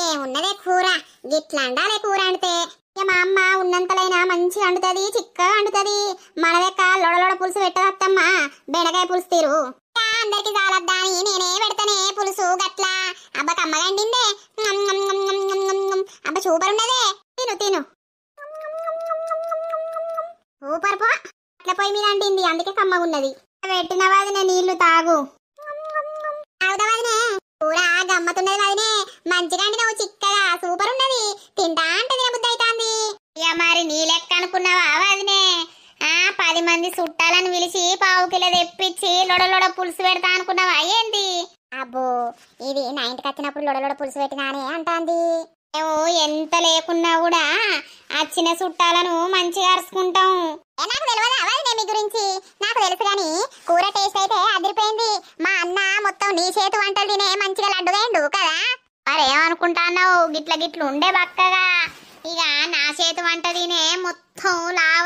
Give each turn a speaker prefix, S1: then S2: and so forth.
S1: ఏమున్నదే కూర, గిట్లా అండాలే కూర అంటే. ఇక మా అమ్మ ఉన్నంతలైనా మంచిగా వండుతుంది, చిక్కగా వండుతుంది. మన లెక్క లొడలొడ పులుసు పెట్టదత్తమ్మా, బెండకాయ పులుసు తీరు. అందరికి చాలద్దా అని నేనే పెడతానే పులుసు గట్లా. అబ్బ కమ్మగా వండిందే, అబ్బ సూపర్ ఉన్నదే. తిను తిను, సూపర్ పో. అట్లా పోయి మీద అండింది, అందుకే కమ్మగా ఉన్నది. పెట్టిన వదినే నీళ్లు తాగు. కూర గమ్మతున్నది వదినే, మంచిగా నువ్వు చిక్కగా సూపర్ ఉన్నది. తింటా అంటే తినబుద్ధి అవుతుంది. ఇక మరి నీ లెక్క అనుకున్నావా వదినే? 10 మంది చుట్టాలను పిలిచి పావు కిలో తెప్పించి లొడలొడ పులుసు పెడతా అనుకున్నావా ఏంది? అబ్బో, ఇది నా ఇంటికి వచ్చినప్పుడు లొడలొడ పులుసు పెట్టినానే అంటాంది. మేము ఎంత లేకున్నా కూడా వచ్చిన చుట్టాలను మంచిగా అరుచుకుంటాం. నాకు తెలియదా వదినే మీ గురించి? నాకు తెలుసు గాని కూర టేస్ట్ అయితే అదిరిపోయింది. మా అన్న మొత్తం నీ చేతి వంటలు తినే మంచిగా లడ్డుగాయండు కదా. మరేమనుకుంటాన్నావు, గిట్ల గిట్లు ఉండే బక్కగా. ఇక నా చేతి వంట తినే మొత్తం లావు